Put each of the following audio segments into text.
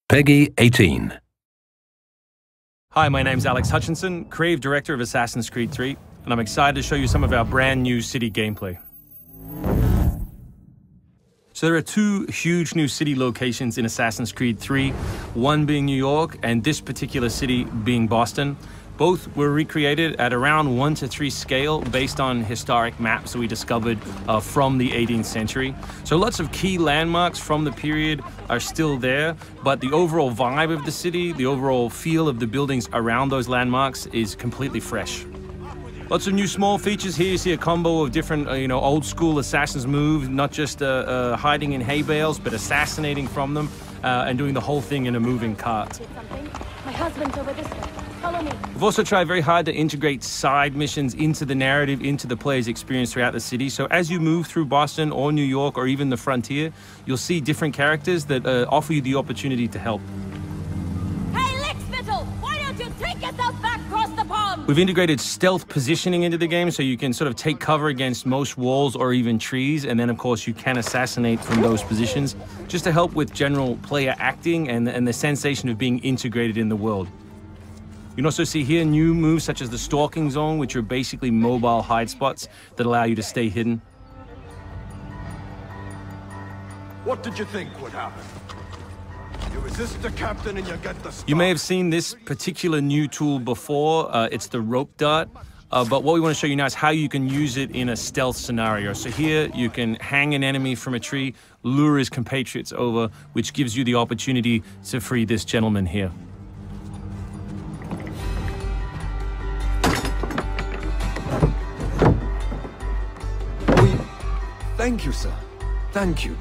Peggy 18. Hi, my name's Alex Hutchinson, Creative Director of Assassin's Creed 3, and I'm excited to show you some of our brand new city gameplay. So there are two huge new city locations in Assassin's Creed 3, one being New York and this particular city being Boston. Both were recreated at around 1:3 scale based on historic maps that we discovered from the 18th century. So lots of key landmarks from the period are still there, but the overall vibe of the city, the overall feel of the buildings around those landmarks is completely fresh. Lots of new small features here. You see a combo of different, old school assassin's moves, not just hiding in hay bales, but assassinating from them and doing the whole thing in a moving cart. My husband's over this way. Follow me. We've also tried very hard to integrate side missions into the narrative, into the player's experience throughout the city. So as you move through Boston or New York or even the frontier, you'll see different characters that offer you the opportunity to help. Hey, Lickspittle! Why don't you take yourself back across the pond? We've integrated stealth positioning into the game, so you can sort of take cover against most walls or even trees, and then of course you can assassinate from those positions, just to help with general player acting and the sensation of being integrated in the world. You can also see here new moves such as the stalking zone, which are basically mobile hide spots that allow you to stay hidden. What did you think would happen? You resist the captain and you get the star. You may have seen this particular new tool before. It's the rope dart. But what we want to show you now is how you can use it in a stealth scenario. So here you can hang an enemy from a tree, lure his compatriots over, which gives you the opportunity to free this gentleman here. Thank you, sir. Thank you.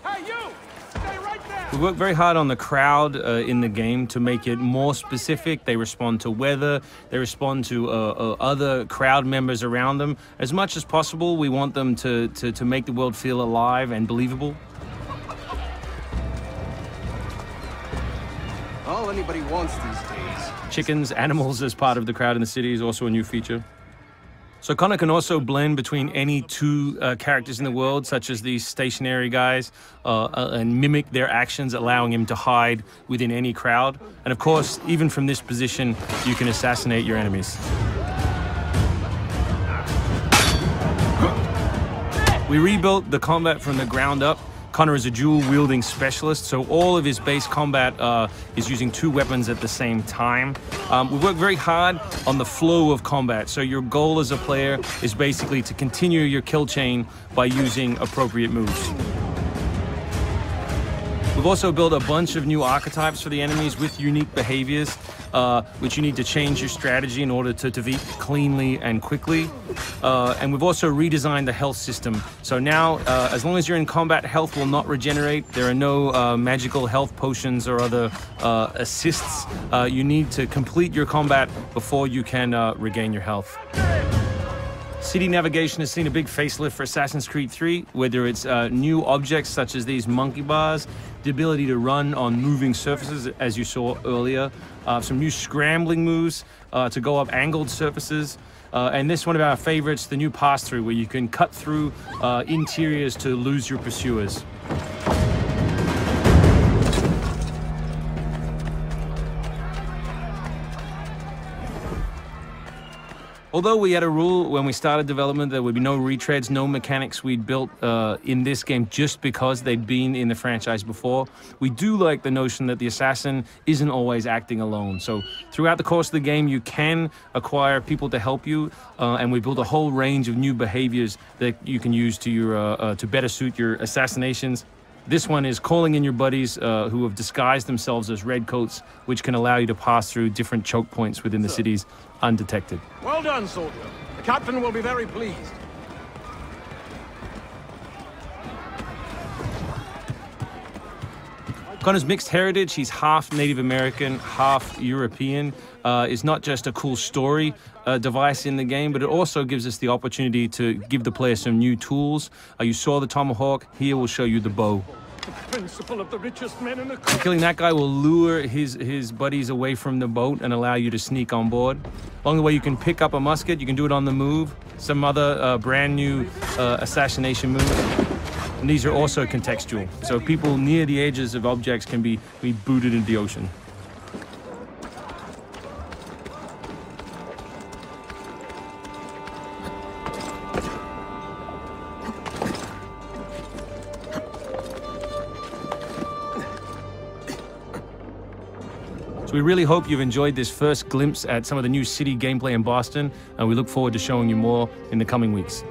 Hey, you! Stay right there! We work very hard on the crowd in the game to make it more specific. They respond to weather, they respond to other crowd members around them. As much as possible, we want them to make the world feel alive and believable. All anybody wants these days. Chickens, animals as part of the crowd in the city is also a new feature. So Connor can also blend between any two characters in the world, such as these stationary guys, and mimic their actions, allowing him to hide within any crowd. And of course, even from this position, you can assassinate your enemies. We rebuilt the combat from the ground up. Connor is a dual-wielding specialist, so all of his base combat is using two weapons at the same time. We work very hard on the flow of combat, so your goal as a player is basically to continue your kill chain by using appropriate moves. We've also built a bunch of new archetypes for the enemies with unique behaviors, which you need to change your strategy in order to defeat cleanly and quickly. And we've also redesigned the health system. So now, as long as you're in combat, health will not regenerate. There are no magical health potions or other assists. You need to complete your combat before you can regain your health. City navigation has seen a big facelift for Assassin's Creed 3, whether it's new objects such as these monkey bars, the ability to run on moving surfaces, as you saw earlier, some new scrambling moves to go up angled surfaces, and this one of our favorites, the new pass-through, where you can cut through interiors to lose your pursuers. Although we had a rule when we started development, there would be no retreads, no mechanics we'd built in this game just because they'd been in the franchise before, we do like the notion that the assassin isn't always acting alone. So throughout the course of the game, you can acquire people to help you, and we built a whole range of new behaviors that you can use to better suit your assassinations. This one is calling in your buddies who have disguised themselves as redcoats, which can allow you to pass through different choke points within the cities undetected. Well done, soldier. The captain will be very pleased. Connor's mixed heritage, he's half Native American, half European, is not just a cool story device in the game, but it also gives us the opportunity to give the player some new tools. You saw the tomahawk, here we'll show you the bow. Principle of the richest men in the country. Killing that guy will lure his buddies away from the boat and allow you to sneak on board. Along the way, you can pick up a musket. You can do it on the move. Some other brand new assassination moves. And these are also contextual. So people near the edges of objects can be booted into the ocean. So we really hope you've enjoyed this first glimpse at some of the new city gameplay in Boston, and we look forward to showing you more in the coming weeks.